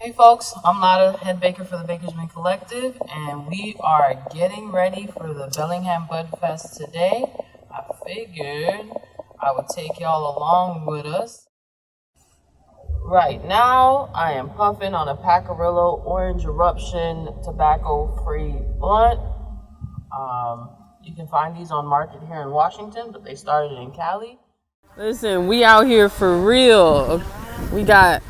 Hey folks, I'm Lotta, head baker for the Bakersmen Collective, and we are getting ready for the Bellingham Budfest today. I figured I would take y'all along with us. Right now, I am puffing on a Packarillo Orange Eruption tobacco-free blunt. You can find these on market here in Washington, but they started in Cali. Listen, we out here for real. We got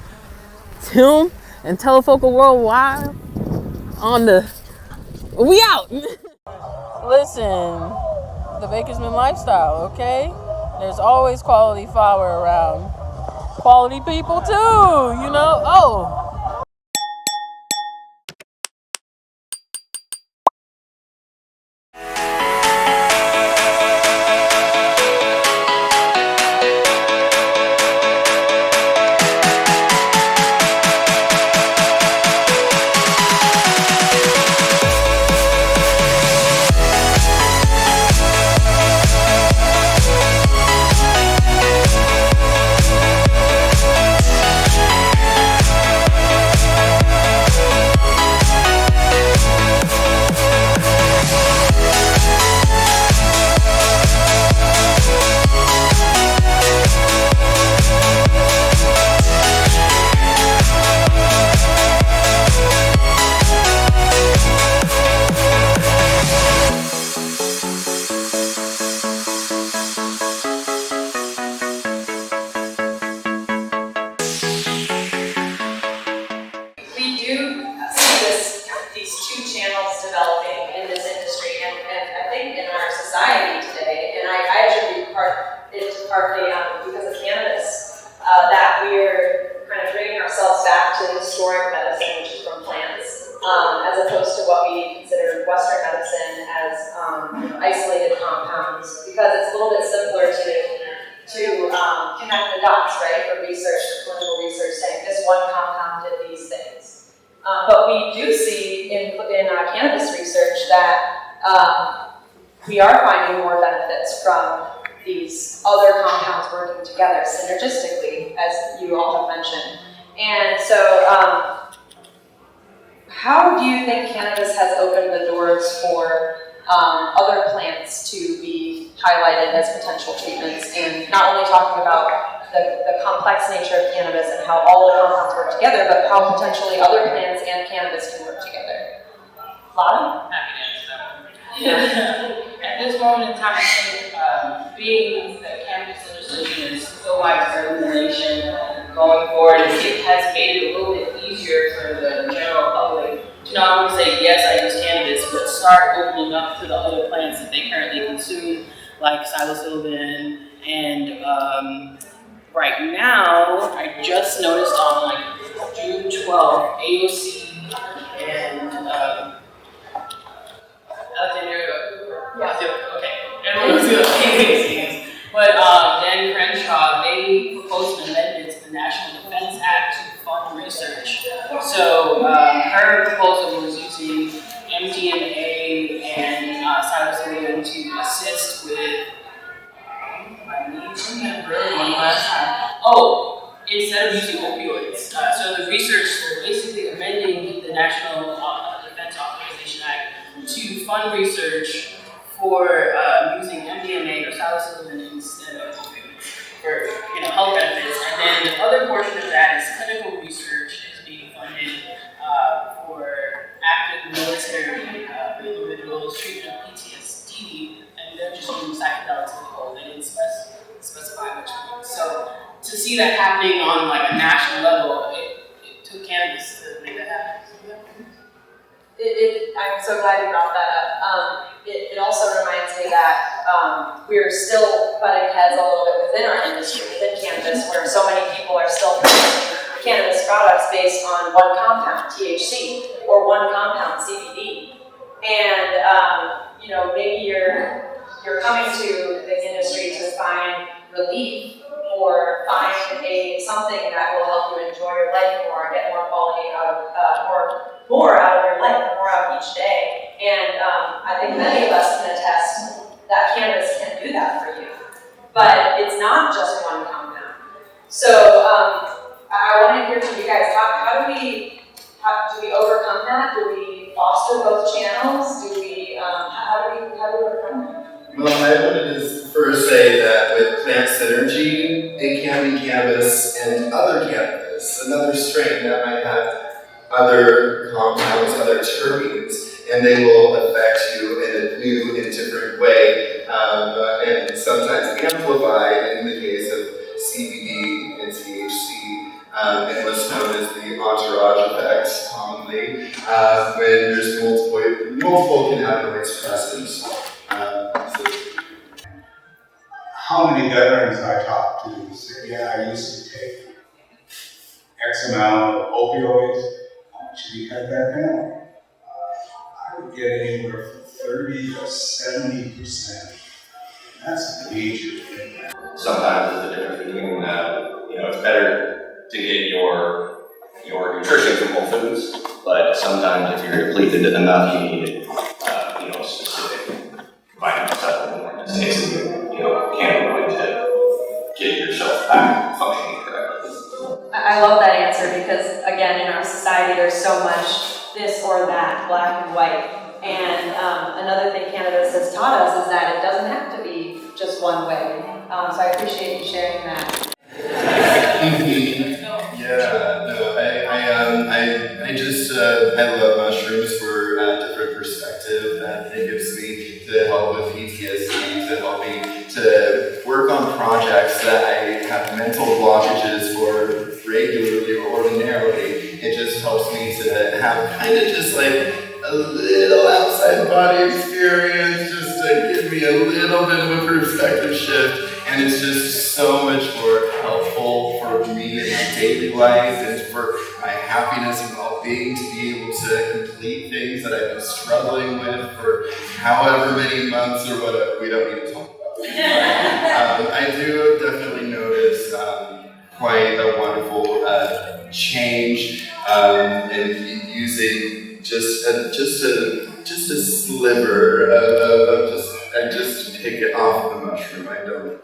Tim and Telefocal Worldwide on the... We out! Listen, the Bakersman lifestyle, okay? There's always quality flour around. Quality people too, you know? Oh! We do see these two channels developing in this industry, and I think in our society today, and I attribute it partly because of cannabis, that we're kind of bringing ourselves back to historic medicine, which is from plants, as opposed to what we consider Western medicine as isolated compounds, because it's a little bit simpler to connect the dots, right, for research, for clinical research, saying this one compound did these things. But we do see in cannabis research that we are finding more benefits from these other compounds working together synergistically, as you all have mentioned. And so, how do you think cannabis has opened the doors for other plants to be highlighted as potential treatments, and not only talking about the complex nature of cannabis and how all the compounds work together, but how potentially other plants and cannabis can work together? Lotta? Happy to answer that. At this moment in time, I think being that cannabis legislation is so widespread in the nation going forward, it has made it a little bit easier for the general public to not only say, yes, I use cannabis, but start opening up to the other plants that they currently consume, like psilocybin. And right now, I just noticed on like June 12th, AOC and everyone's doing AOCs. But Dan Crenshaw, they proposed an amendment to the National Defense Act to fund research. So her proposal was using MDMA and psilocybin to assist with, I need to remember one last time. Oh, instead of using opioids. So the research, they're basically amending the National Defense Authorization Act to fund research for using MDMA or psilocybin instead of opioids for health benefits. And then the other portion of that is clinical research is being funded for active military individuals, treatment of PTSD, and they're just using psychedelics as a whole. They didn't specify which one. So to see that happening on like a national level, it took cannabis to make that happen. I'm so glad you brought that up. It also reminds me that we're still butting heads a little bit within our industry, within cannabis, where so many people are still producing cannabis products based on one compound, THC, or one compound, CBD. And maybe you're coming to the industry to find relief or find something that will help you enjoy your life more, get more quality out of more out of your life, more out of each day. And I think many of us can attest that cannabis can do that for you. But it's not just one compound. So I want to hear from you guys, how do we do we overcome that? Do we foster both channels? Do we, how do we overcome that? Well, I would just first say that with plant synergy, it can be cannabis and other cannabis, another strain that might have other compounds, other terpenes, and they will affect you in a new and different way, and sometimes amplified in the case of CBD and THC, and what's known as the entourage effect commonly, when there's multiple cannabinoids present. How many veterans I talk to say, yeah, I used to take X amount of opioids, how much did you cut that down? I would get anywhere from 30 to 70%. That's a major thing. Sometimes it's the difference between, it's better to get your nutrition from whole foods, but sometimes if you're depleted enough, you need, specific vitamin supplement in this case, cannabinoid to get yourself back functioning correctly. I love that answer because, again, in our society, there's so much this or that, black and white. And another thing cannabis has taught us is that it doesn't have to be just one way. So I appreciate you sharing that. Yeah, no, I love mushrooms for a different perspective that it gives me to help with PTSD, to help me to work on projects that I have mental blockages for regularly or ordinarily. It just helps me to have kind of just like a little outside body experience, just to give me a little bit of a perspective shift. And it's just so much more helpful for me in my daily life and for my happiness and well-being to be able to complete things that I've been struggling with for however many months or whatever. We don't need to talk about it. I do definitely notice quite a wonderful change in using just a sliver of I just take it off the mushroom. I don't.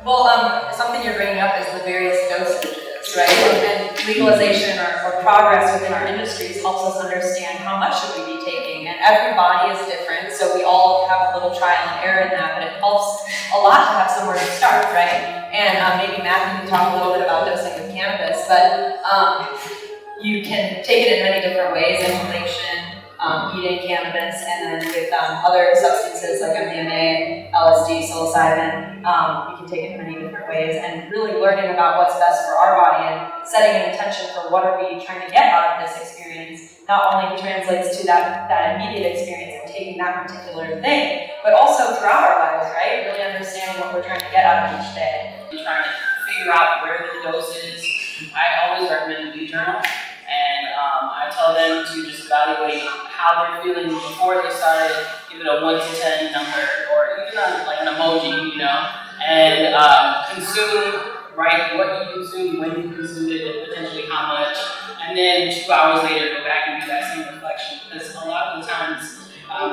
Well, something you're bringing up is the various dosages, right? And legalization or progress within our industries helps us understand how much should we be taking. And every body is different, so we all have a little trial and error in that, but it helps a lot to have somewhere to start, right? And maybe Matthew can talk a little bit about dosing with cannabis, but you can take it in many different ways, inhalation, eating cannabis, and then with other substances like MDMA, LSD, psilocybin, you can take it in many different ways, and really learning about what's best for our body and setting an intention for what are we trying to get out of this experience not only translates to that immediate experience of taking that particular thing, but also throughout our lives, right? Really understanding what we're trying to get out of each day. Trying to figure out where the dose is. I always recommend a journal, and I tell them to just evaluate how they're feeling before they started, give it a 1 to 10 number, or even like an emoji, and consume, write what you consume, when you consume it, and potentially how much, and then 2 hours later go back and do that same reflection, because a lot of the times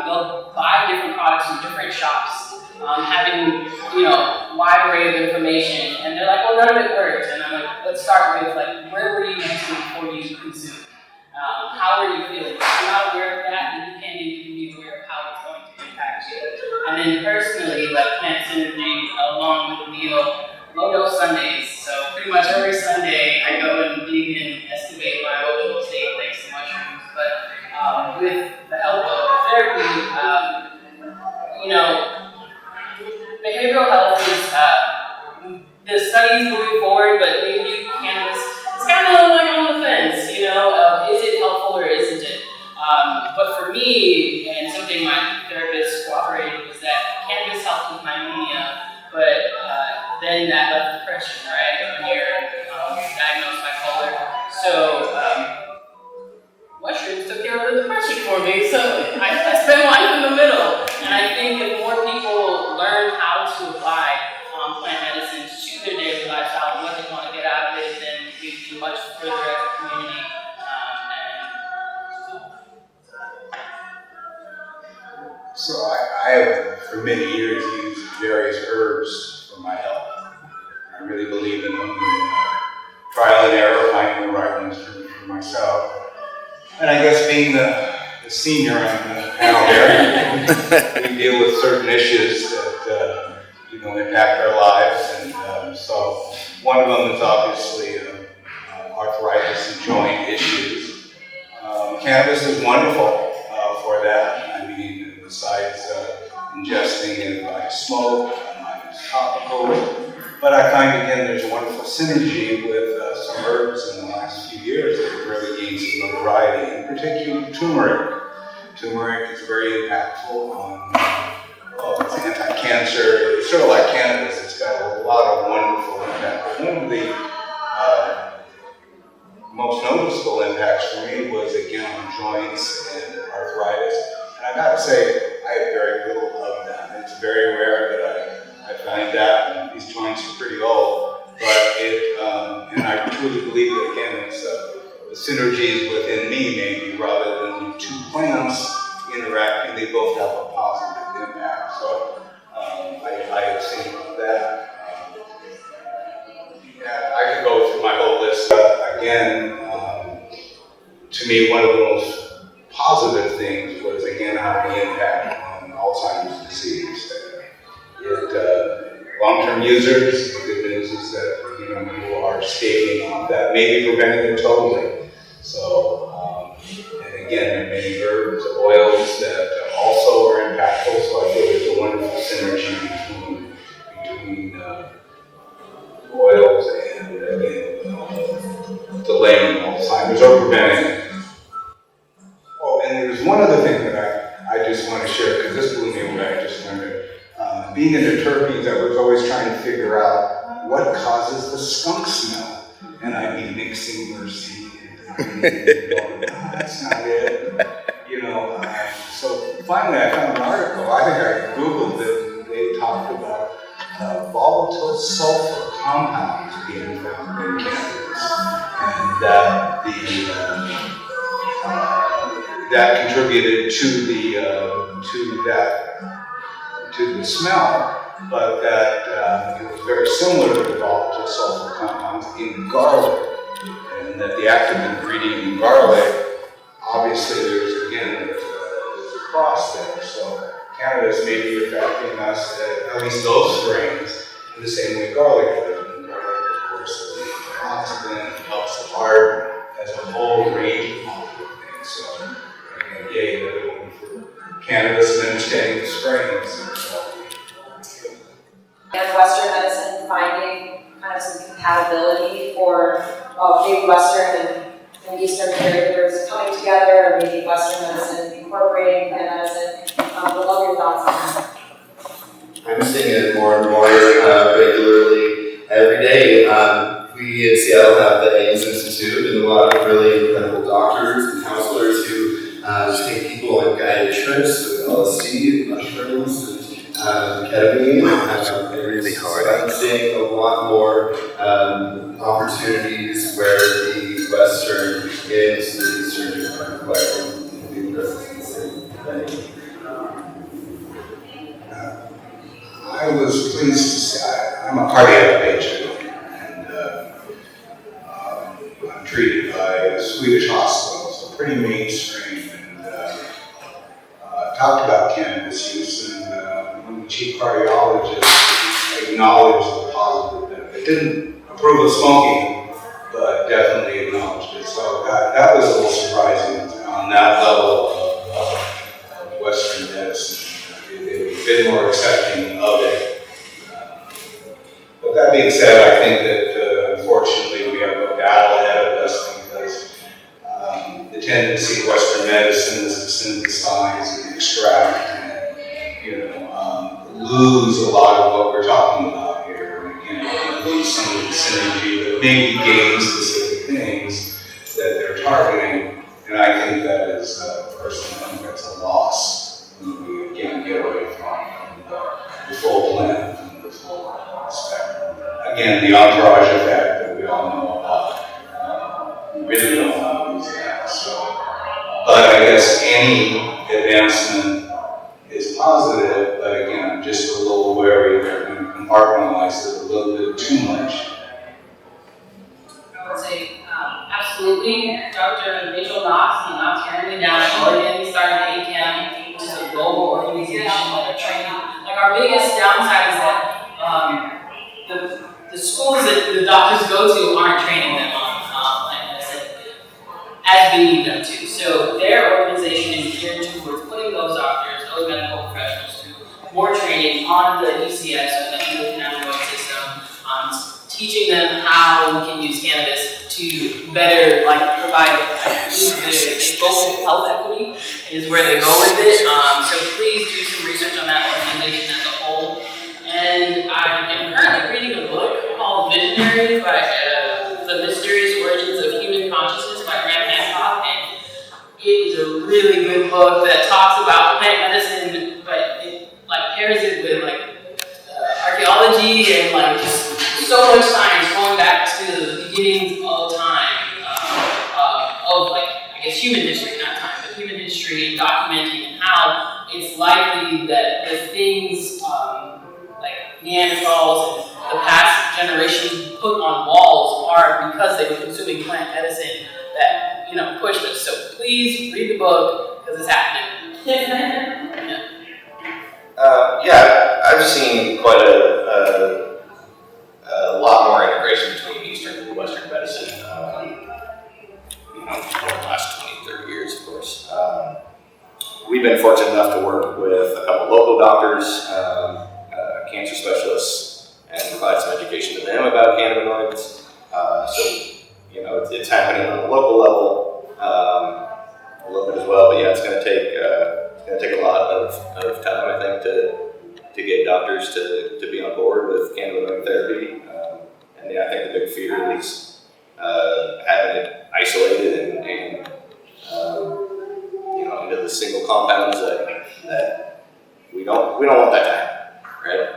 they'll buy different products from different shops, having, wide array of information, and they're like, well, none of it worked, and I'm like, let's start with, where were you mentally before you consumed? How are you feeling? If you're not aware of that, then you can't even be aware of how it's going to impact you. And then personally, plant synergy along with the meal, low dose Sundays. So pretty much every Sunday, I go and dig and excavate my emotional state thanks to mushrooms. But with the help of therapy, behavioral health is the studies moving forward, but maybe cannabis is kind of like on the fence, is it helpful or isn't it? But for me, and something my therapist cooperated, was that cannabis helped with my mania, but then that left depression, right, when you're diagnosed bipolar. So mushrooms took care of the depression for me, so I spent life in the middle. And I think if more people learn how to apply plant medicines to their daily lifestyle and what they want to get out of it, then we'd be much further as a community. So I have, for many years, used various herbs for my health. I really believe in them. Trial and error, finding the right ones for for myself. And I guess being the senior on the panel here, we deal with certain issues that impact our lives, and so one of them is obviously arthritis and joint issues. Cannabis is wonderful for that. I mean, besides ingesting it by smoke, I use topical, but I find again there's a wonderful synergy with some herbs in the last few years that have really gained some notoriety, in particular turmeric. Turmeric is very impactful on, it's anti-cancer. It's sort of like cannabis. It's got a lot of wonderful impact. One of the most noticeable impacts for me was again on joints and arthritis. And I gotta say, I have very little of that. It's very rare that I find that, and these joints are pretty old. But and I truly believe that again, it's the synergies within me maybe rather than the two plants interacting, they both have a positive impact. So I have seen that. I could go through my whole list. Again, to me, one of the most positive things was again having the impact on Alzheimer's disease. Long-term users, the good news is that you are staving off that, maybe preventing it totally. So, and again, there are many herbs, oils that also are impactful. So I feel there's a wonderful synergy between oils and again, delaying Alzheimer's or preventing it. Oh, and there's one other thing that I just want to share because this blew me away. I just learned it. Being into terpenes, I was always trying to figure out what causes the skunk smell. And I'd be mixing Mercy and going, that's not it. So finally I found an article, I think I Googled it, and they talked about volatile sulfur compounds being found in cannabis. And that contributed to the smell, but that it was very similar to the volatile sulfur compounds in garlic, and that the active ingredient in garlic, obviously there's a cross there. So cannabis may be affecting us, at least those strains, in the same way garlic does. And garlic, of course, is an antioxidant, helps the heart, has a whole range of positive things. So again, yay, everyone for cannabis and understanding the strains. And Western medicine finding kind of some compatibility for maybe Western and Eastern caregivers coming together, or maybe Western medicine incorporating plant medicine. Would love your thoughts on that. I'm seeing it more and more regularly every day. We in Seattle have the Ames Institute and a lot of really incredible doctors and counselors who take people on guided trips with LSD, mushrooms, ketamine. Really hard. So I'm seeing a lot more opportunities where the Western is the Eastern are collecting the the same thing. I was pleased to say, I'm a cardiac patient, and I'm treated by a Swedish hospital, so pretty mainstream, and talked about cannabis use, and one of the chief cardiologists acknowledged the positive benefit. Didn't approve of smoking, but definitely acknowledged it. So that was a little surprising on that level of Western medicine. They've been more accepting of it. But that being said, I think that unfortunately we have a battle ahead of us because the tendency of Western medicine is to synthesize and extract and lose a lot of what we're talking about here. And lose some of the synergy that maybe gain specific things that they're targeting. And I think that is personally, I think that's a loss. We again get away from the full plant and the full spectrum. Again, the entourage effect that we all know about. We really don't want to lose that. So, but I guess any advancement is positive, but again, I'm just a little wary that we compartmentalize it a little bit too much. I would say absolutely. Absolutely. Dr. Rachel Knox, he knocks currently down in Oregon, started ACAM, which is a global organization that are training. Like our biggest downside is that the schools that the doctors go to aren't training them on plant medicine as we need them to. So their organization is geared towards putting those doctors, those medical professionals through more training on the ECS, or the endocannabinoid system, teaching them how we can use cannabis to better provide the global health equity is where they go with it. So please do some research on that organization as a whole. And I am currently reading a book called Visionary by The Mysterious Origins of Human Consciousness by Graham Hancock. And it is a really good book that talks about plant medicine, but it pairs it with archaeology and just so much science going back to the beginnings of time of human history, not time, but human history, and documenting and how it's likely that the things like Neanderthals and the past generations put on walls are because they were consuming plant medicine that pushed us. So please read the book because it's happening. Yeah, I've seen quite a lot more integration between Eastern and Western medicine, over the last 20, 30 years, of course. We've been fortunate enough to work with a couple local doctors, cancer specialists, and provide some education to them about cannabinoids. So, it's happening on the local level a little bit as well, but yeah, it's going to take a lot of time, I think, to get doctors to be on board with cannabinoid therapy. And yeah, I think the big fear is having it isolated and into the single compounds that we don't want that to happen, right?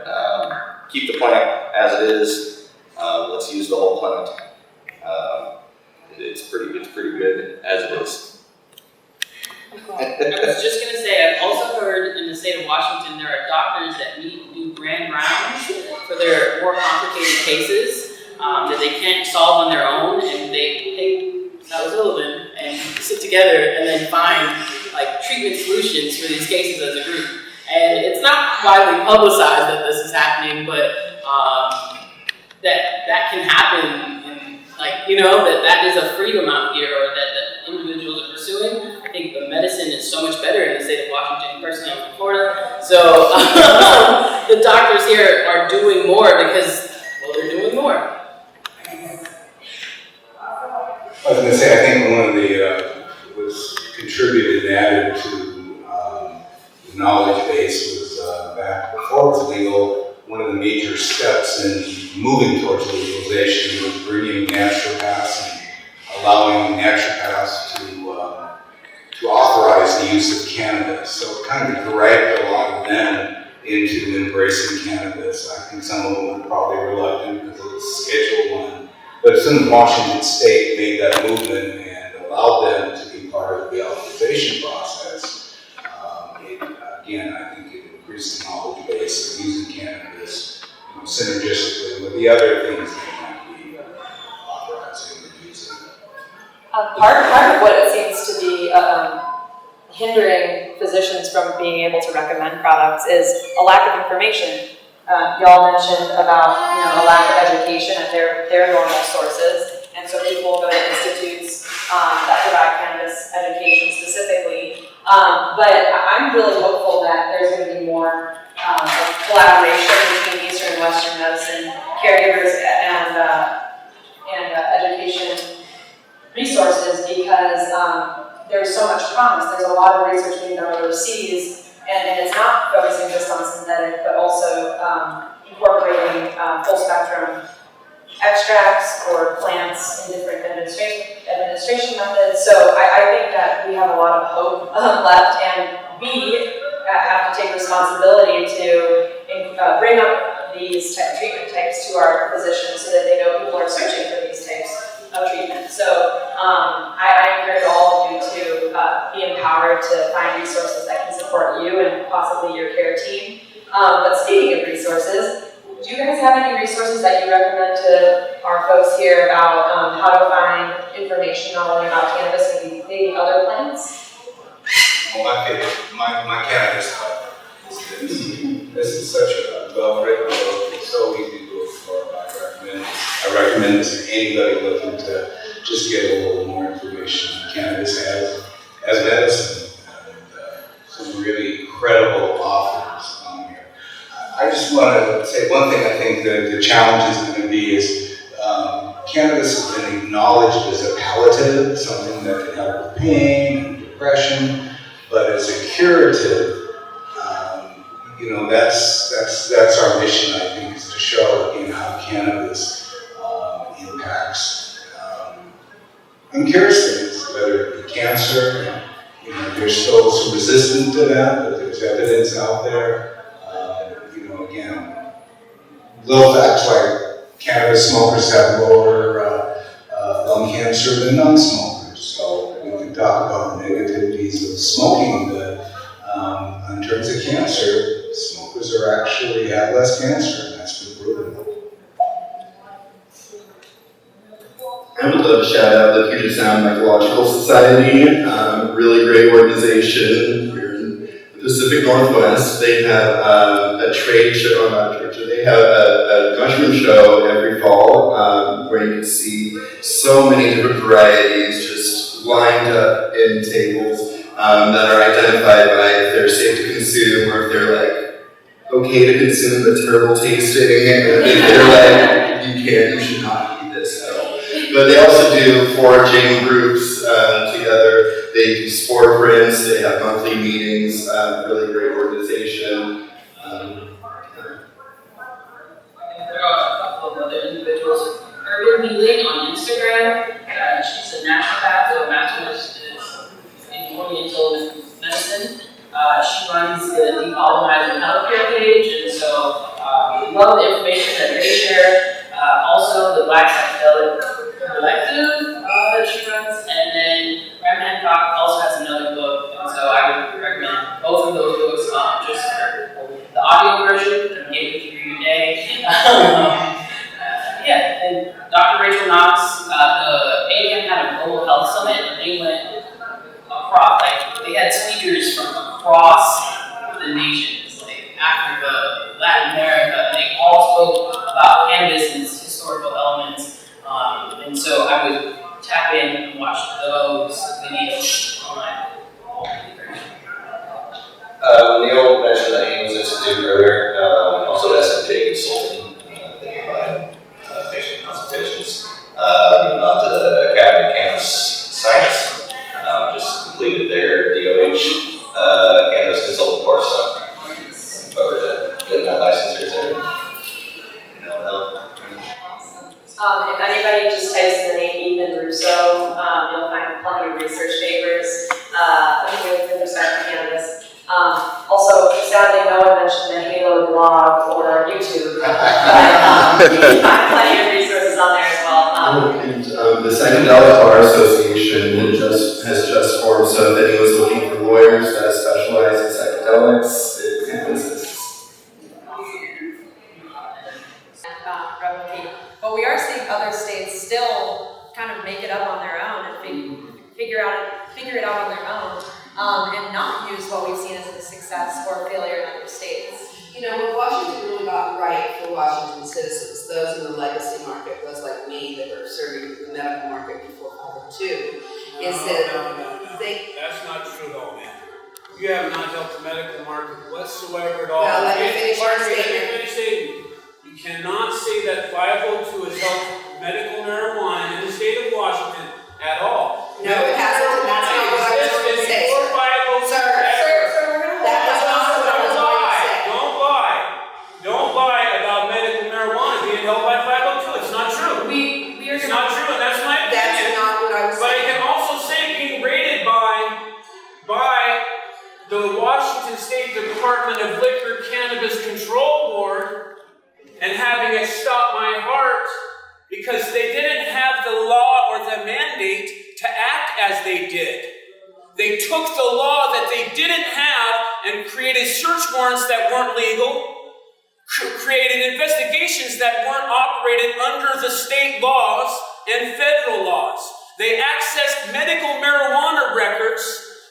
Keep the plant as it is. Let's use the whole plant. It's pretty good as it is. I was just going to say, I've also heard in the state of Washington there are doctors that do grand rounds for their more complicated cases that they can't solve on their own, and they take psilocybin and sit together and then find treatment solutions for these cases as a group. And it's not widely publicized that this is happening, but that can happen. That is a freedom out here, or that individuals are pursuing. I think the medicine is so much better in the state of Washington. Personally, I'm from Florida, so the doctors here are doing more because, they're doing more. I was going to say, I think one of the was contributed and added to the knowledge base was back before it was legal. One of the major steps in moving towards legalization was bringing naturopaths and allowing naturopaths to authorize the use of cannabis. So it kind of dragged a lot of them into embracing cannabis. I think some of them were probably reluctant because it was Schedule I. But as soon as Washington State made that movement and allowed them to be part of the authorization process, again, I think it increased the knowledge base of using cannabis synergistically with the other things that might be authorizing or using. Part of what it seems to be hindering physicians from being able to recommend products is a lack of information. Y'all mentioned about a lack of education at their normal sources, and so people go to institutes that provide cannabis education specifically. But I'm really hopeful that there's going to be more collaboration between Eastern and Western medicine, caregivers, and education resources, because there's so much promise. There's a lot of research being done overseas, and it's not focusing just on synthetic, but also incorporating full spectrum extracts or plants in different administration methods. So I think that we have a lot of hope left, and we have to take responsibility to bring up these treatment types to our physicians so that they know people are searching for these types of treatment. So I encourage all of you to be empowered to find resources that can support you and possibly your care team. But speaking of resources, do you guys have any resources that you recommend to our folks here about how to find information not only about cannabis, maybe other plants? Well, my favorite, my cannabis club is this. This is such a well-written book. It's so easy to look for. I recommend this to anybody looking to just get a little more information on cannabis as medicine. And, some really credible authors on here. I just want to say one thing. I think the challenge is going to be is cannabis has been acknowledged as a palliative, something that can help with pain and depression, but as a curative, that's our mission. I think is to show how cannabis impacts and cures things, whether it be cancer. There's still some resistance to that, but there's evidence out there. Again, little facts like cannabis smokers have lower lung cancer than non-smokers. So we can talk about the negativities of smoking, but in terms of cancer, smokers actually have less cancer, and that's been proven. I would love to shout out the Puget Sound Mycological Society, really great organization here in the Pacific Northwest. They have a trade show, not a trade show, they have a mushroom show every fall where you can see so many different varieties just lined up in tables that are identified by if they're safe to consume or if they're like okay to consume but terrible tasting, and if they're like you should not eat this at all. But they also do foraging groups together. They do spore prints. They have monthly meetings. Really great organization. There are a couple of other individuals. Urban Healing on Instagram. She's a naturopath, so a master's in Oriental medicine. She runs the Decolonizing Healthcare page, and so we love the information that they share. Also, the Black Psychedelic Collective that she runs, and then Graham Hancock also has another book, and so I would recommend both of those books just for the audio version to get you through your day. And Dr. Rachel Knox, the ACAN had a Global Health Summit, and they went across, they had speakers from across the nations, like Africa, Latin America, and they all spoke about cannabis and its historical elements. And so I would tap in and watch those videos online. Neil mentioned that he was institute earlier, also SMJ Consulting, they provide patient consultations. On to the Academy of Cannabis Science, just completed their DOH cannabis consultant course, so looking forward to getting that licensure there. If anybody just types in the name Ethan Russo, you'll find plenty of research papers with respect to cannabis. Also, sadly, no one mentioned the Halo blog or YouTube, but you can find plenty of resources on there as well. The Psychedelic Bar Association has just formed, so if anyone's looking for lawyers that specialize in psychedelics, it exists. But we are seeing other states still kind of make it up on their own and figure it out on their own, and not use what we've seen as a success or failure in other states. What Washington really got right for Washington citizens, those in the legacy market, those like me that were serving the medical market before 502, is that they... That's not true though, man. You have not helped the medical market whatsoever at all. Well, let me finish my statement. You cannot say that 502 has helped medical marijuana in the state of Washington at all. No, it hasn't, and that's not what I was going to say. Sir, that was not what I was going to say. Don't lie about medical marijuana being held by 502. It's not true. It's not true, and that's my opinion. That's not what I was But I saying. can also say being rated by the Washington State Department of Liquor Cannabis Control Board and having it stop my heart because they didn't have the law or the mandate to act as they did. They took the law that they didn't have and created search warrants that weren't legal, created investigations that weren't operated under the state laws and federal laws. They accessed medical marijuana records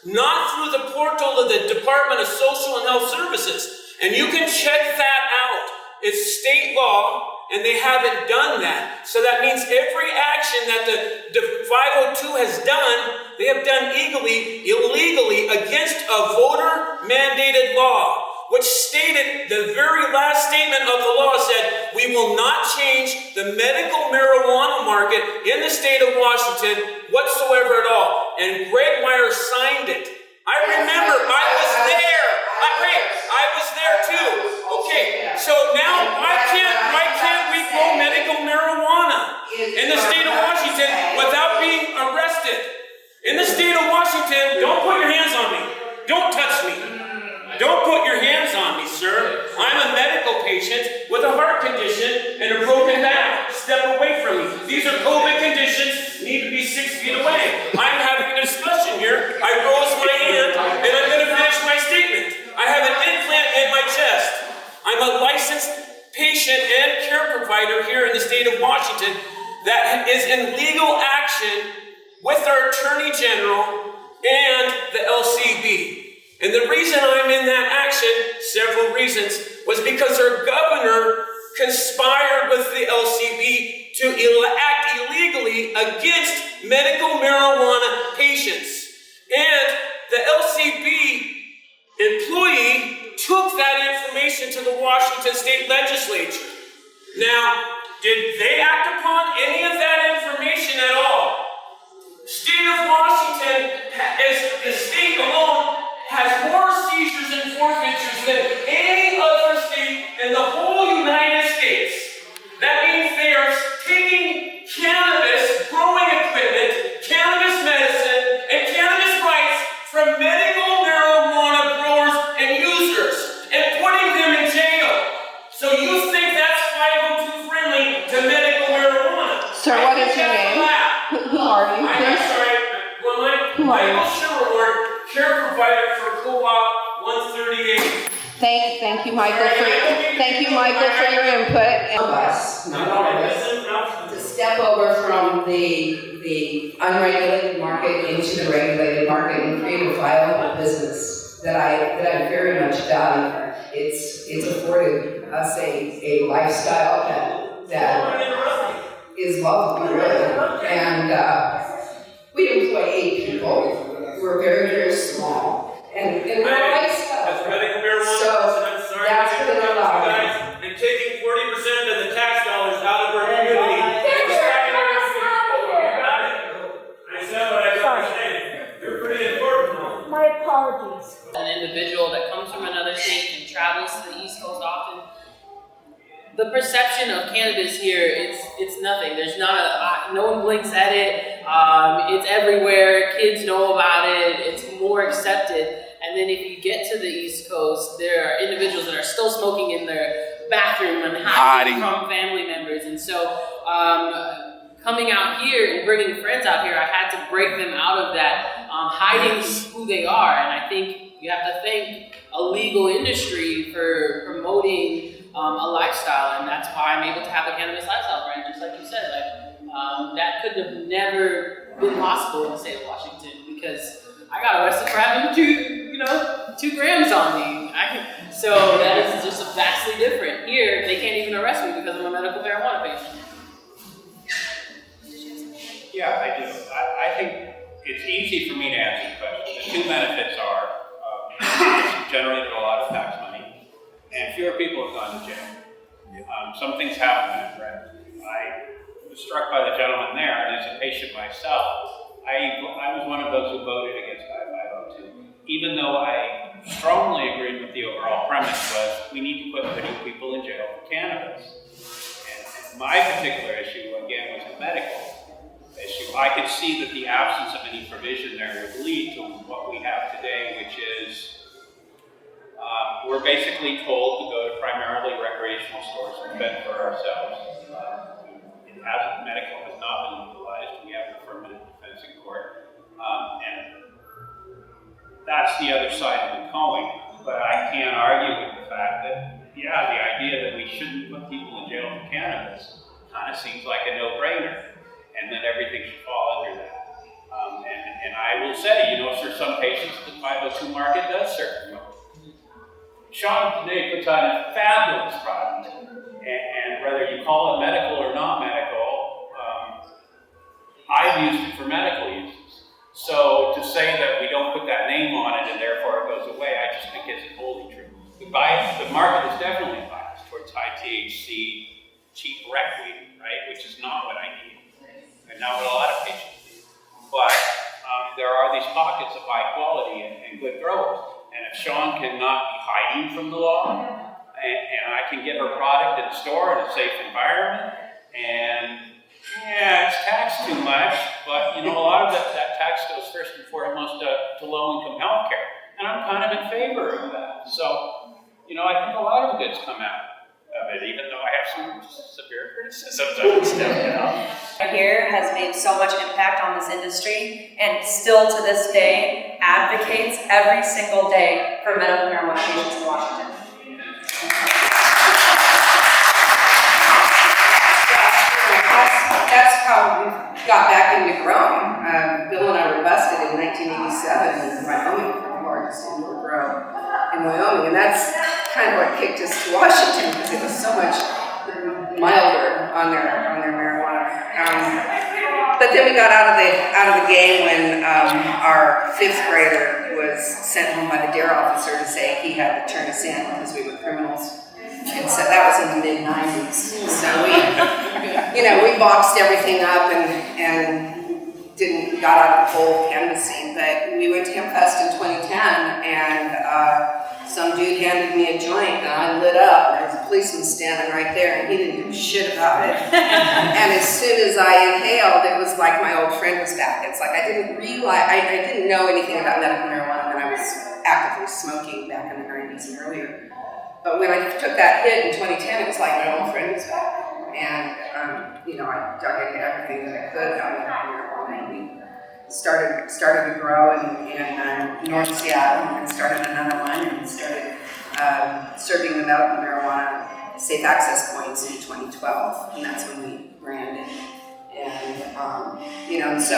not through the portal of the Department of Social and Health Services. And you can check that out. It's state law, and they haven't done that. So that means every action that the 502 has done, they have done illegally against a voter-mandated law, which stated, the very last statement of the law said, we will not change the medical marijuana market in the state of Washington whatsoever at all. And Greg Meyer signed it. I remember, I was there. I was there too. Okay, so now why can't we grow medical marijuana in the state of Washington without being arrested? In the state of Washington, don't put your hands on me. Don't touch me. Don't put your hands on me, sir. I'm a medical patient with a heart condition and a broken back. Step away from me. These are COVID conditions, need to be 6 feet away. I'm having a discussion here. I rose my hand and I'm going to finish my statement. I have an implant in my chest. I'm a licensed patient and care provider here in the state of Washington that is in legal action with our Attorney General and the LCB. And the reason I'm in that action, several reasons, was because our governor conspired with the LCB to act illegally against medical marijuana patients. And the LCB employee took that information to the Washington State Legislature. Now, did they act upon any of that information at all? State of Washington, the state alone, has more seizures and forfeitures than any other state in the whole United States. That means they are taking cannabis, growing equipment, cannabis medicine, and cannabis rights from medical marijuana growers and users and putting them in jail. So you think that's 502 friendly to medical marijuana? Sir, what is your name? Who are you, I'm please? sorry. Well, Michael Sherwood, care provider for Co-op 138. Thank you, Michael, for your input. Of us, not all of us, to step over from the unregulated market into the regulated market and create a viable business that I very much value. It's afforded us a lifestyle that is lovely, really, and we employ 8 people. We're very, very small, and we're lifestyle. That's medical marijuana. So I'm sorry. that's what they're allowed. And taking 40% of the tax dollars out of our community. I said what I got to say. You're pretty important. My apologies. An individual that comes from another state and travels to the East Coast often, the perception of cannabis here, it's nothing. There's not no one blinks at it. It's everywhere. Kids know about it. It's more accepted. And then if you get to the East Coast, there are individuals that are still smoking in their bathroom and hiding from family members. And so coming out here and bringing friends out here, I had to break them out of that hiding who they are. And I think you have to thank a legal industry for promoting a lifestyle, and that's why I'm able to have a cannabis lifestyle brand, just like you said. That could have never been possible in the state of Washington because I got arrested for having 2 grams on me. So that is just vastly different. Here, they can't even arrest me because I'm a medical marijuana patient. Yeah, I do. I think it's easy for me to answer the question. The 2 benefits are it's generated a lot of tax money, and fewer people have gone to jail. Some things happen in Brent. I was struck by the gentleman there, and as a patient myself, I was one of those who voted against 502. Even though I strongly agreed with the overall premise was we need to put many people in jail for cannabis. And my particular issue, again, was a medical issue. I could see that the absence of any provision there would lead to what we have today, which is we're basically told to go to primarily recreational stores and fend for ourselves. Medical has not been legalized. We have an affirmative defense in court. And that's the other side of the coin. But I can't argue with the fact that, yeah, the idea that we shouldn't put people in jail for cannabis kind of seems like a no-brainer, and that everything should fall under that. 502 market does serve. Sean today puts on a fabulous product, and whether you call it medical or not medical, I've used it for medical uses. So to say that we don't put that name on it and therefore it goes away, I just think isn't wholly true. The market is definitely biased towards high THC, cheap rec weed, right, which is not what I need, and not what a lot of patients need. But there are these pockets of high quality and good growers. And if Sean cannot be hiding from the law, and I can get her product in a store in a safe environment, and yeah, it's taxed too much, but you know, a lot of that tax goes first and foremost to low-income healthcare, and I'm kind of in favor of that. So, you know, I think a lot of goods come out of it, even though I have some severe criticisms of it still, you know. Here has made so much impact on this industry and still to this day advocates every single day for medical marijuana patients in Washington. That's how we got back into growing. Bill and I were busted in 1987 in Wyoming for the largest indoor grow in Wyoming, and that's kind of what kicked us to Washington because it was so much milder on their marijuana. But then we got out of the game when our 5th grader was sent home by the DARE officer to say he had to turn us in because we were criminals. And so that was in the mid-90s. So we boxed everything up and got out of the whole cannabis scene. But we went to HempFest in 2010, and some dude handed me a joint, and I lit up. There was a policeman standing right there, and he didn't give a shit about it. And as soon as I inhaled, it was like my old friend was back. It's like I didn't realize, I didn't know anything about medical marijuana when I was actively smoking back in the 90s and earlier. But when I took that hit in 2010, it was like my old friend was back. And, I dug into everything that I could about medical marijuana. We started to grow in North Seattle and started another one and started serving the medical marijuana safe access points in 2012. And that's when we branded. And, so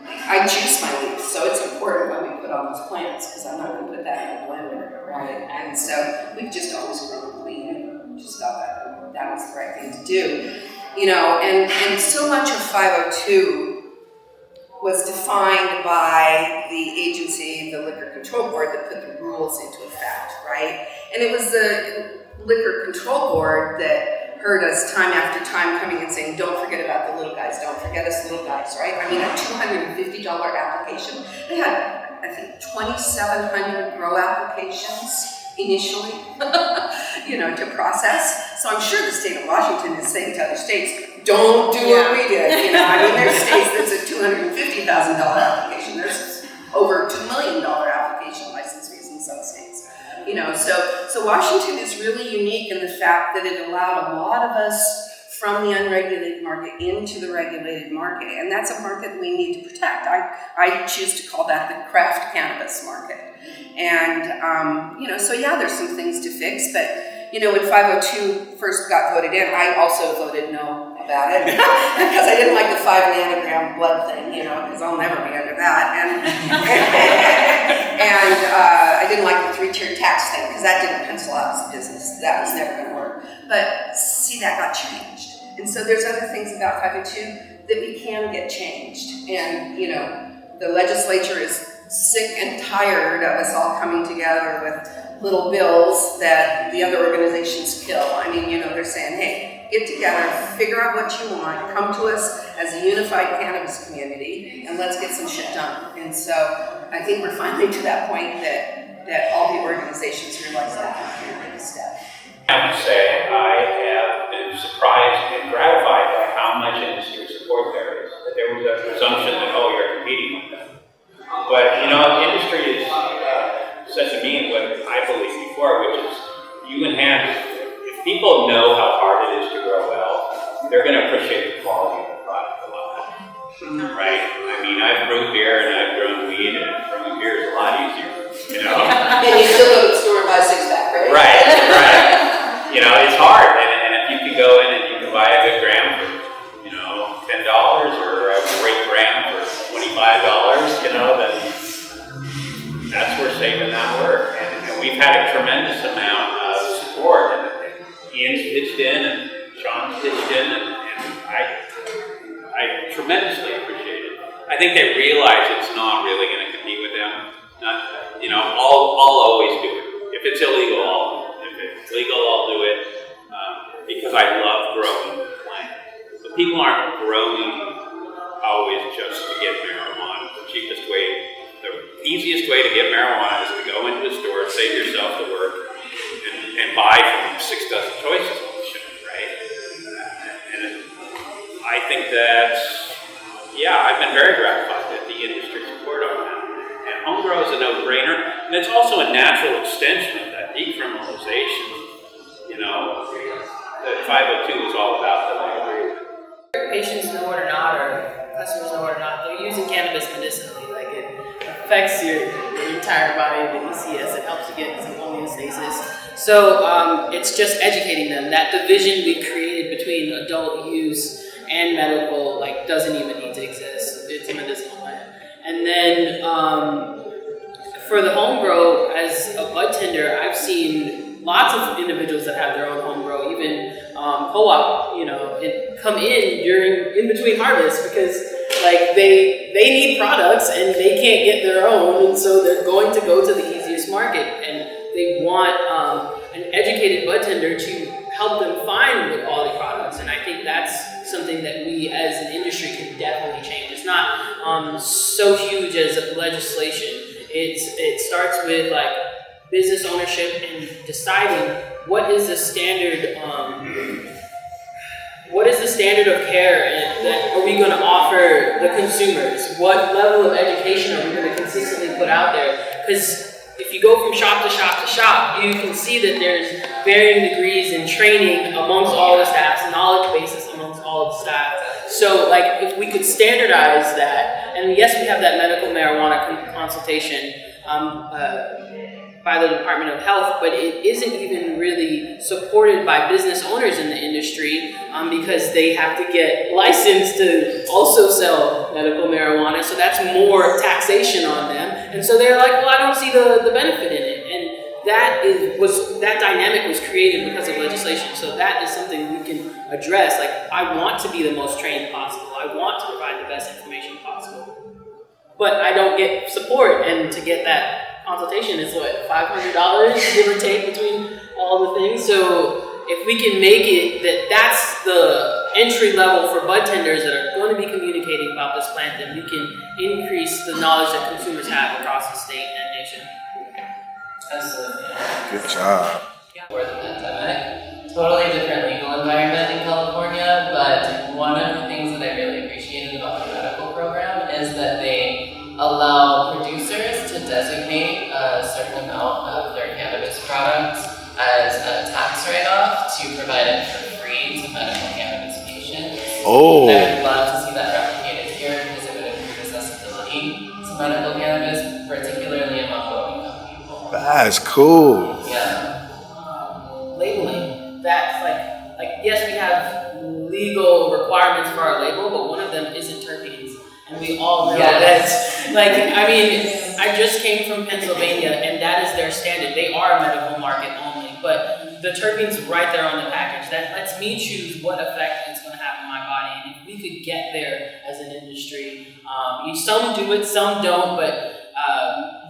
I juice my leaves, so it's important when we put on those plants because I'm not going to put that in a blender, right? And so we've just always grown weed and just thought that was the right thing to do, and so much of 502 was defined by the agency, the Liquor Control Board, that put the rules into effect, right? And it was the Liquor Control Board that heard us time after time coming and saying, don't forget about the little guys, don't forget us little guys, right? I mean, a $250 application. They had, I think, 2,700 grow applications initially, to process. So I'm sure the state of Washington is saying to other states, don't do what we did. There's states that's a $250,000 application. There's over $2 million application license fees in some states. So Washington is really unique in the fact that it allowed a lot of us from the unregulated market into the regulated market, and that's a market we need to protect. I choose to call that the craft cannabis market. And, there's some things to fix, but, when 502 first got voted in, I also voted no about it because I didn't like the 5 nanogram blood thing, because I'll never be under that. And I didn't like the 3-tier tax thing because that didn't pencil out as a business. That was never going to work. But see, that got changed. And so there's other things about 502 that we can get changed. And, the legislature is sick and tired of us all coming together with little bills that the other organizations kill. They're saying, hey, get together, figure out what you want, come to us as a unified cannabis community, and let's get some shit done. And so I think we're finally to that point that all the organizations realize that we can take a step. I have to say, I have been surprised and gratified by how much industry support there is. That there was a presumption that, you're competing with them. But, industry is said to me what I believed before, which is you enhance, if people know how hard it is to grow well, they're going to appreciate the quality of the product a lot. Right? I've brewed beer and I've grown weed, and brewing beer is a lot easier, And you still go to the store and buy a 6-pack, right? Right. It's hard, and if you can go in and you can buy a good gram for, $10 or a great gram for $25, then that's where saving that work. And we've had a tremendous amount of support. And Ian's pitched in and Sean's pitched in, and I tremendously appreciate it. I think they realize it's not really going to compete with them. I'll always do it. If it's illegal, if it's legal, I'll do it because I love growing plants. But people aren't growing always just to get marijuana. The easiest way to get marijuana is to go into a store, save yourself the work, and buy from 6 dozen choices on the shelf, right? And I think that, I've been very gratified at the industry support on that. And home grow is a no-brainer, and it's also a natural extension of that decriminalization. The 502 is all about that. I agree with. Patients know it or not, or customers know it or not, they're using cannabis medicinally. Like, it affects your entire body, the ECS, it helps you get some homeostasis. So it's just educating them. That division we created between adult use and medical, doesn't even need to exist. It's a medicinal plant. And then for the home grow, as a bud tender, I've seen lots of individuals that have their own home grow, even co-op, come in between harvests because they need products and they can't get their own, and so they're going to go to the easiest market, and they want an educated bud tender to help them find the quality products. And I think that's something that we as an industry can definitely change. It's not so huge as legislation. It starts with business ownership and deciding what is the standard of care that are we going to offer the consumers? What level of education are we going to consistently put out there? Because if you go from shop to shop to shop, you can see that there's varying degrees in training amongst all the staffs, knowledge bases amongst all of the staff. So if we could standardize that, and yes, we have that medical marijuana consultation by the Department of Health, but it isn't even really supported by business owners in the industry because they have to get licensed to also sell medical marijuana, so that's more taxation on them. And so they're like, well, I don't see the benefit in it. And that dynamic was created because of legislation, so that is something we can address. I want to be the most trained possible. I want to provide the best information possible. But I don't get support, and to get that consultation is what, $500 give or take between all the things. So if we can make it that's the entry level for bud tenders that are going to be communicating about this plant, then we can increase the knowledge that consumers have across the state and nation. Absolutely. Good job. For the pandemic, totally different legal environment in California, but one of the things that I really appreciated about the medical program is that they allow producers to designate a certain amount of their cannabis products as a tax write-off to provide it for free to medical cannabis patients. Oh. I would love to see that replicated here because it would improve accessibility to medical cannabis, particularly among low-income people. That's cool. Yeah. Labeling. That's yes, we have legal requirements for our label, but one of them isn't terpenes. And we all know that. I just came from Pennsylvania, and that is their standard. They are a medical market only, but the terpenes right there on the package. That lets me choose what effect it's going to have on my body. And if we could get there as an industry, some do it, some don't, but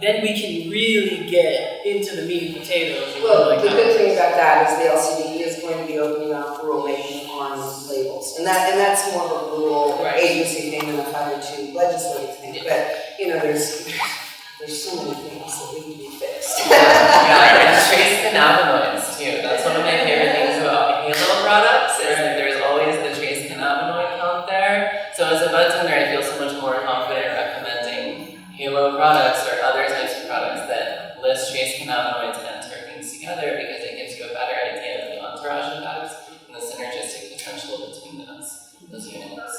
then we can really get into the meat and potatoes. Well, the good thing about that is the LCD is going to be opening up rulemaking on labels, and that's more of a rural agency thing than a 502 legislative thing. But there's so many things that need to be fixed. And trace cannabinoids too. That's one of my favorite things about Halo products is that there's always the trace cannabinoid count there. So as a bud tender, I feel so much more confident recommending Halo products or other types of products that list trace cannabinoids and terpenes together because it gives you a better idea of the entourage effects and the synergistic potential between those units.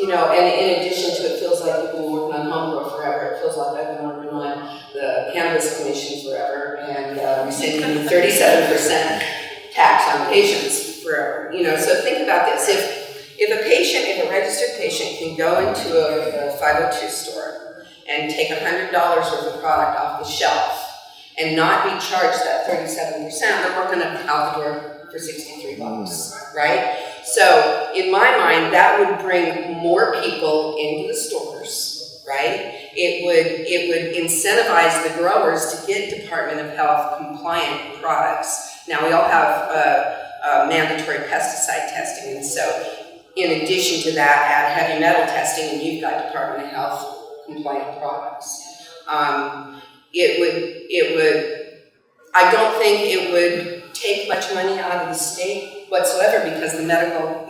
And in addition to it feels like you've been working on home grow forever. It feels like I've been working on the Cannabis Commission forever and receiving 37% tax on patients forever. So think about this. If a registered patient can go into a 502 store and take $100 worth of product off the shelf and not be charged that 37%, they're working out the door for $63, right? So in my mind, that would bring more people into the stores, right? It would incentivize the growers to get Department of Health compliant products. Now we all have mandatory pesticide testing, and so in addition to that, add heavy metal testing, and you've got Department of Health compliant products. I don't think it would take much money out of the state whatsoever, because the medical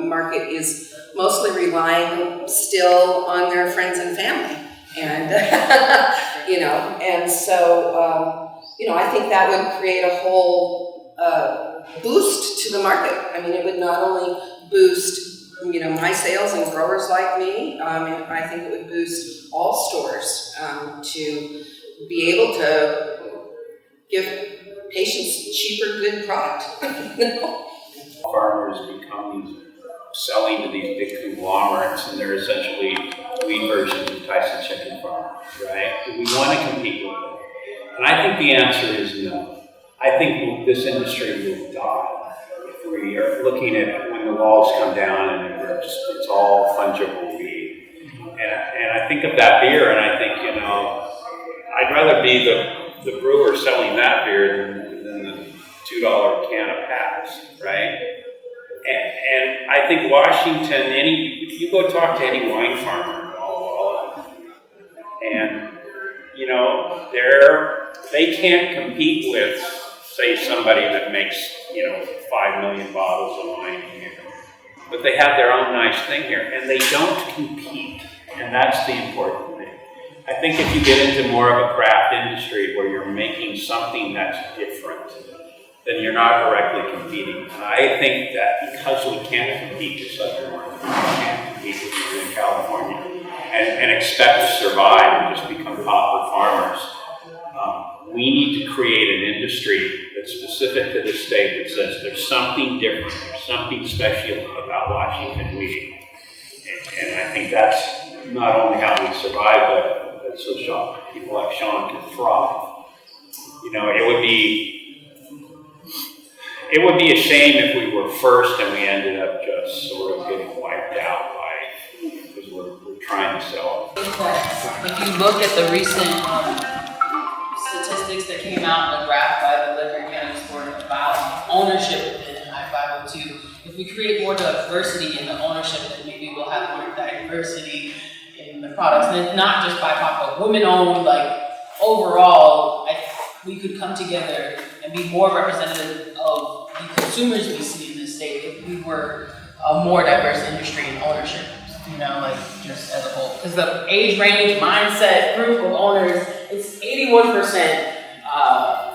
market is mostly relying still on their friends and family. And, and so, I think that would create a whole boost to the market. I mean, it would not only boost, my sales and growers like me, I think it would boost all stores to be able to give patients cheaper, good product. Farmers become selling to these big conglomerates, and they're essentially weed versions of Tyson chicken farmers, right? Do we want to compete with them? And I think the answer is no. I think this industry will die if we are looking at when the walls come down and it's all fungible weed. And I think of that beer, and I think, I'd rather be the brewer selling that beer than the $2 can of Pabst, right? And I think Washington, if you go talk to any wine farmer, and they can't compete with, say, somebody that makes 5 million bottles of wine a year, but they have their own nice thing here, and they don't compete, and that's the important thing. I think if you get into more of a craft industry where you're making something that's different, then you're not directly competing. And I think that because we can't compete with Southern Oregon, we can't compete with Northern California, and expect to survive and just become pauper farmers, we need to create an industry that's specific to the state that says there's something different, there's something special about Washington wheat. And I think that's not only how we survive, but so people like Sean can thrive. It would be a shame if we were first and we ended up just sort of getting wiped out because we're trying to sell. If you look at the recent statistics that came out in the graph by the Liquor Cannabis Board about ownership within I-502, if we create more diversity in the ownership, then maybe we'll have more diversity in the products. And it's not just BIPOC, but women-owned, overall, we could come together and be more representative of the consumers we see in this state if we were a more diverse industry in ownership, just as a whole. Because the age range, mindset, group of owners, it's 81%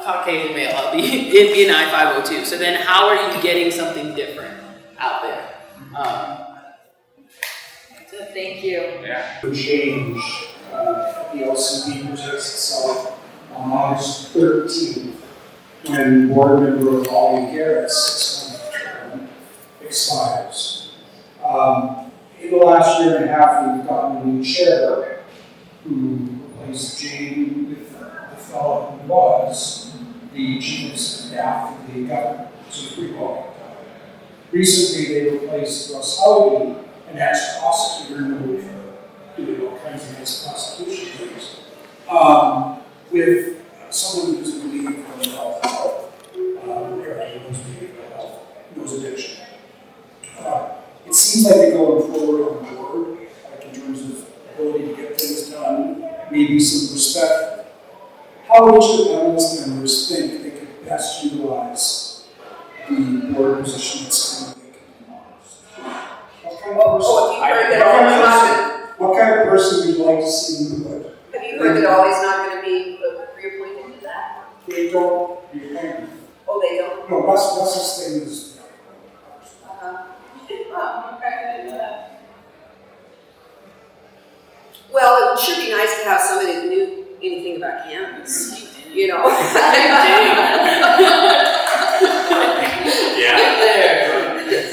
Caucasian male in I-502. So then how are you getting something different out there? Thank you. Yeah. Change. The LCD presents itself on August 13th, when board member Ollie Garrett's 6-month term expires. In the last year and a half, we've gotten a new chair who replaced Jane with the fellow who was the chief of staff of the government, so pretty well. Recently, they replaced Russ Howdy, an ex-prosecutor known for doing all kinds of nice prosecution things, with someone who's a believer in mental health, everybody knows behavioral health, knows addiction. It seems like they're going forward on board, in terms of ability to get things done, maybe some respect. How each of the panelist members think they could best utilize the board position that's kind of what kind of person would you like to see in the board? Have you heard that Ollie's not going to be reappointed to that? They don't reappoint. Oh, they don't? No, Russ's thing is. Oh, okay, I didn't know that. Well, it would sure be nice to have somebody who knew anything about cannabis. Yeah.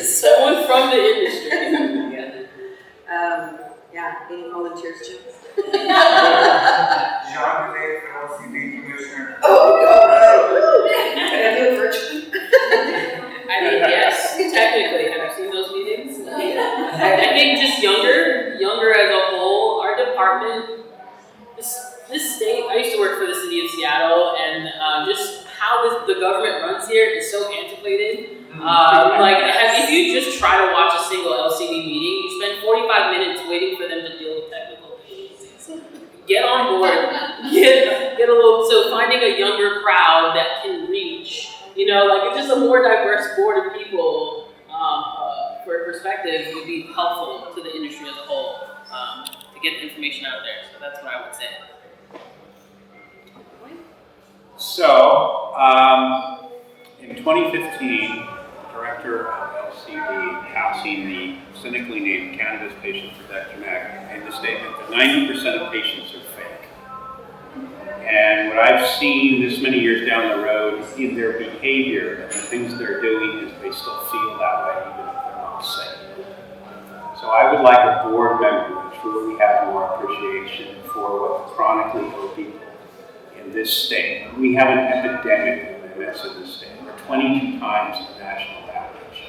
Someone from the industry. Yeah, any volunteers, Jim? John Delay from LCB Community Commissioner. Oh, can I do it virtually? I mean, yes, technically. Have you seen those meetings? I think just younger as a whole, our department, this state, I used to work for the city of Seattle, and just how the government runs here is so antiquated. If you just try to watch a single LCD meeting, you spend 45 minutes waiting for them to deal with technical difficulties. Get on board, get a little, so finding a younger crowd that can reach, it's just a more diverse board of people for perspective would be helpful to the industry as a whole to get the information out there. So that's what I would say. So, in 2015, the director of LCD, passing the cynically named Cannabis Patient Protection Act, made the statement that 90% of patients are fake. And what I've seen this many years down the road in their behavior and the things they're doing is they still feel that way even if they're not safe. So I would like a board member to truly have more appreciation for what the chronically ill people in this state. We have an epidemic of MS in this state. We're 22 times the national average.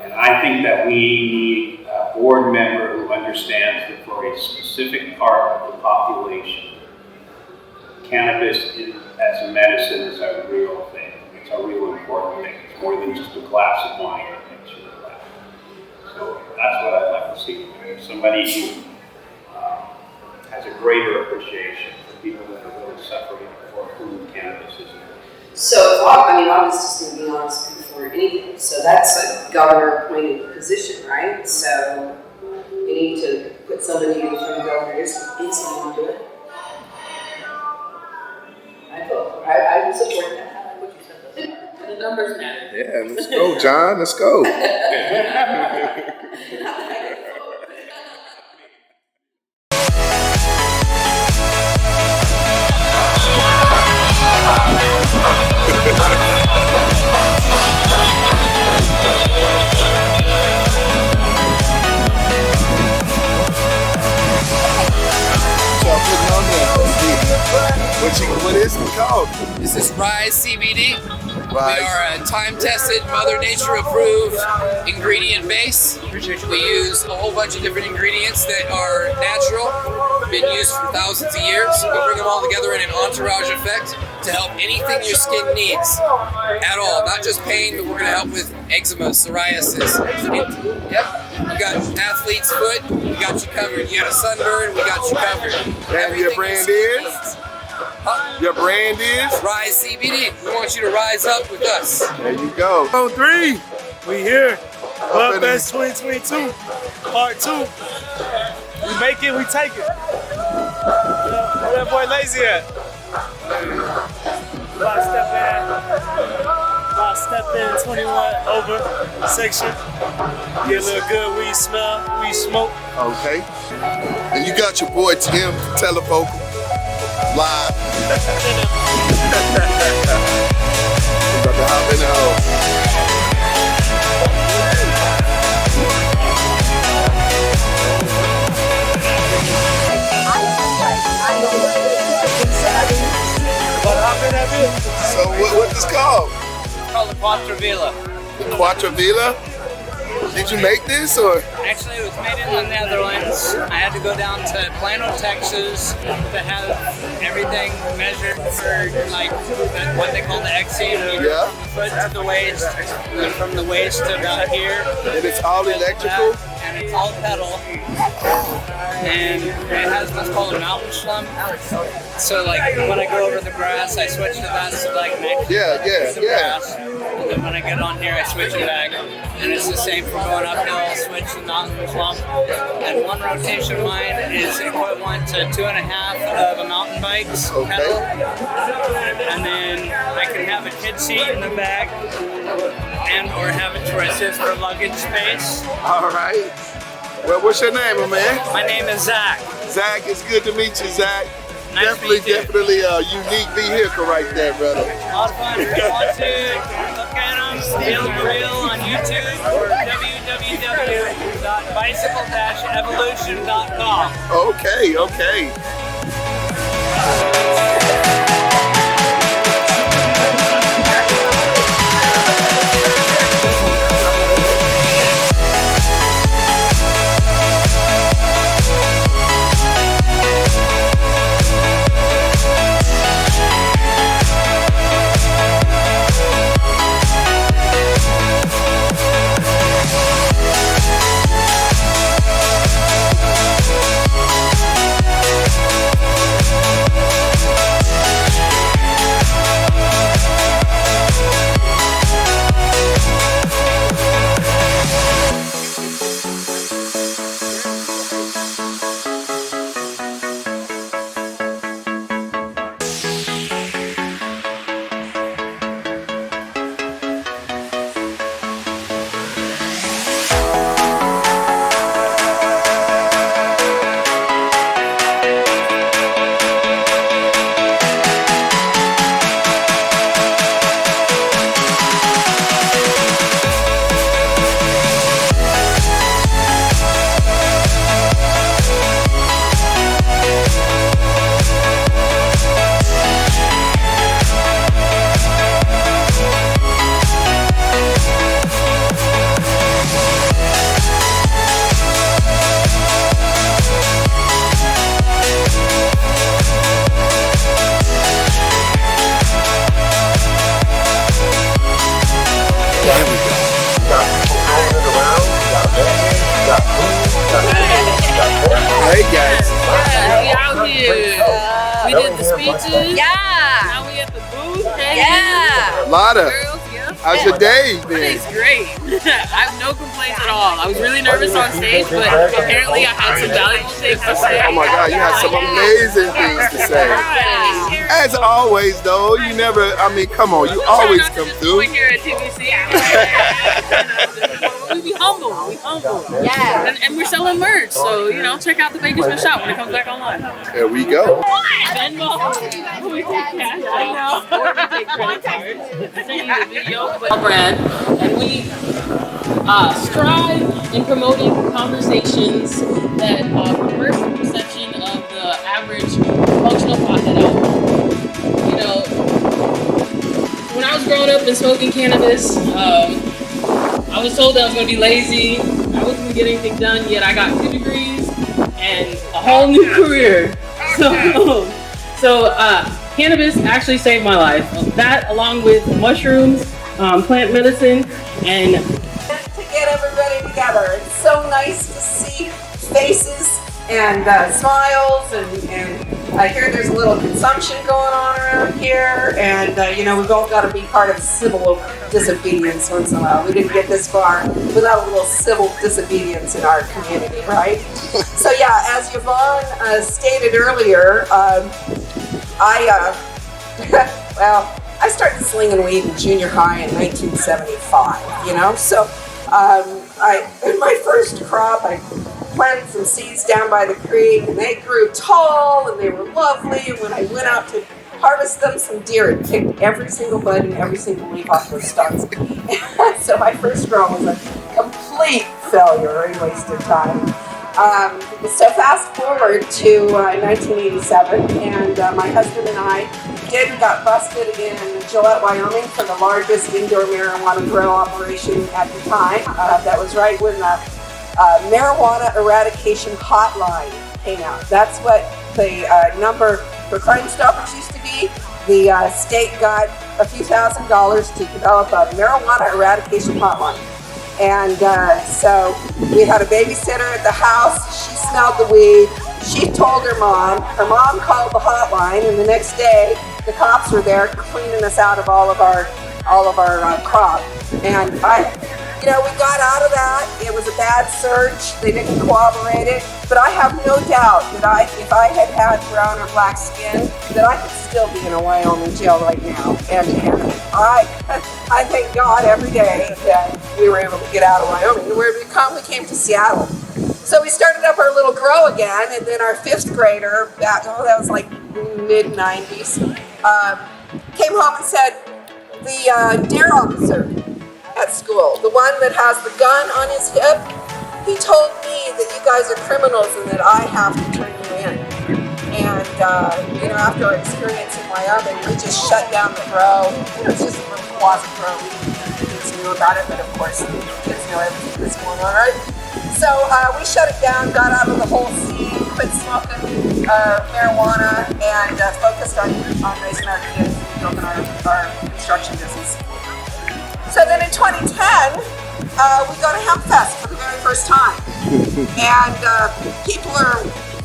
And I think that we need a board member who understands that for a specific part of the population, cannabis as a medicine is a real thing. It's a real important thing. It's more than just a glass of wine that makes you relax. So that's what I'd like to see. Somebody who has a greater appreciation for people that are really suffering for whom cannabis is. So, I was just going to be honest before anything. So that's a governor-appointed position, right? So you need to put somebody who's from the governor's on to it. I would support that. The numbers matter. Yeah, let's go, John. Let's go. What is it called? This is Rise CBD. Rise. We are a time-tested, Mother Nature-approved ingredient base. We use a whole bunch of different ingredients that are natural, been used for thousands of years. We bring them all together in an entourage effect to help anything your skin needs at all. Not just pain, but we're going to help with eczema, psoriasis. You got athlete's foot, we got you covered. You got a sunburn, we got you covered. And your brand is? Your brand is? Rise CBD. We want you to rise up with us. There you go. On 3, we here. Budfest 2022, part 2. We make it, we take it. Where that boy Lazy at? About to step in 21 over section. Get a little good weed smell, weed smoke. Okay. And you got your boy Tim, Televocal, live. About to hop in the hole. So what is this called? It's called the Quattrovilla. The Quattrovilla? Did you make this or? Actually, it was made in the Netherlands. I had to go down to Plano, Texas to have everything measured for like what they call the exceed. Yeah. From the foot to the waist, and from the waist to about here. And it's all electrical? And it's all pedal. And it has what's called a mountain slump. So like when I go over the grass, I switch to that so like next to the grass. And then when I get on here, I switch it back. And it's the same for going uphill, switch to mountain slump. And one rotation of mine is equivalent to 2.5 of a mountain bike's pedal. And then I can have a kid seat in the back and or have it to assist for luggage space. All right. Well, what's your name, my man? My name is Zach. Zach, it's good to meet you, Zach. Nice to meet you. Definitely a unique vehicle right there, brother. A lot of fun. If you want to look at them, Feel Real on YouTube or www.bicycle-evolution.com. Okay. here. We did the speeches. Yeah. Now we at the booth. Yeah. Lotta, how's your day been? It's great. I have no complaints at all. I was really nervous on stage, but apparently I had some valuable things to say. Oh my God, you had some amazing things to say. As always, though, you never, I mean, come on, you always come through. We're here at T.B.C. We be humble. Yeah. And we're selling merch, so, you know, check out the Bakersmen shop when it comes back online. There we go. Venmo. We take cash. I know. Or we take credit cards. Send you the video. But brand, and we strive in promoting conversations that reverse the perception of the average functional pothead out there. You know, when I was growing up and smoking cannabis, I was told that I was going to be lazy. I wasn't going to get anything done, yet I got 2 degrees and a whole new career. So cannabis actually saved my life. That, along with mushrooms, plant medicine, and to get everybody together. It's so nice to see faces and smiles, and I hear there's a little consumption going on around here, and you know, we've all got to be part of civil disobedience once in a while. We didn't get this far without a little civil disobedience in our community, right? So yeah, as Yvonne stated earlier, I started slinging weed in junior high in 1975, you know? So in my first crop, I planted some seeds down by the creek, and they grew tall, and they were lovely, and when I went out to harvest them, some deer had picked every single bud and every single leaf off those stumps. So my first grow was a complete failure, a waste of time. So fast forward to 1987, and my husband and I got busted in Gillette, Wyoming for the largest indoor marijuana grow operation at the time. That was right when the marijuana eradication hotline came out. That's what the number for Crime Stoppers used to be. The state got a few $1,000s to develop a marijuana eradication hotline. And so we had a babysitter at the house. She smelled the weed. She told her mom. Her mom called the hotline, and the next day the cops were there cleaning us out of all of our crop. And we got out of that. It was a bad search. They didn't corroborate it. But I have no doubt that if I had had brown or black skin, that I could still be in a Wyoming jail right now. And I thank God every day that we were able to get out of Wyoming. We came to Seattle. So we started up our little grow again, and then our 5th grader, that was like mid-90s, came home and said, the dare officer at school, the one that has the gun on his hip, he told me that you guys are criminals and that I have to turn you in. And, after our experience in Wyoming, we just shut down the grow. It's just a little closet grow. Kids knew about it, but of course, kids know everything that's going on, right? So we shut it down, got out of the whole scene, quit smoking marijuana, and focused on raising our kids and building our construction business. So then in 2010, we go to Hemp Fest for the very first time. And people are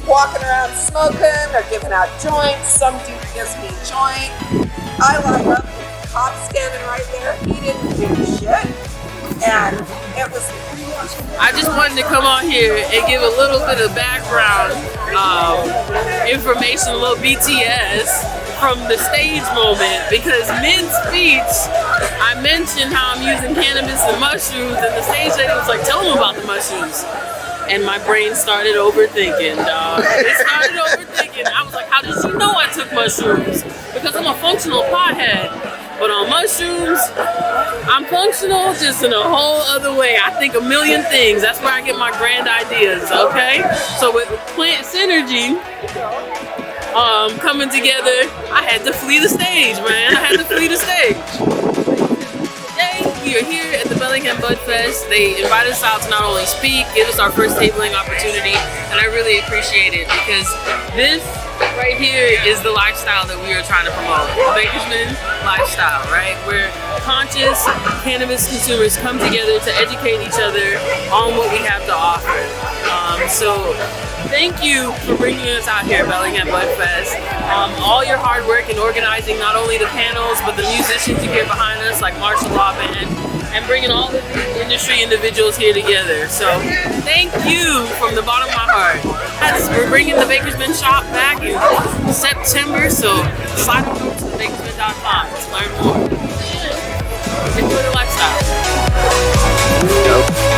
walking around smoking, they're giving out joints, some dude gives me a joint. I line up, the cop standing right there, he didn't do shit. And it was... I just wanted to come on here and give a little bit of background information, a little BTS from the stage moment, because mid-speech I mentioned how I'm using cannabis and mushrooms, and the stage lady was like, tell them about the mushrooms. And my brain started overthinking, dog. It started overthinking. I was like, how did she know I took mushrooms? Because I'm a functional pothead. But on mushrooms, I'm functional just in a whole other way. I think a million things. That's where I get my grand ideas, okay? So with plant synergy coming together, I had to flee the stage, man. I had to flee the stage. Today, we are here at the Bellingham Budfest. They invited us out to not only speak, give us our first tabling opportunity, and I really appreciate it because this right here is the lifestyle that we are trying to promote. The Bakersmen lifestyle, right? Where conscious cannabis consumers come together to educate each other on what we have to offer. So Thank you for bringing us out here at Bellingham Budfest. All your hard work in organizing not only the panels, but the musicians you get behind us, like Martial Law Band, and bringing all the industry individuals here together. So thank you from the bottom of my heart. We're bringing the Bakersmen shop back in September, so slide on over to thebakersmen.com to learn more. Enjoy the lifestyle. Yep.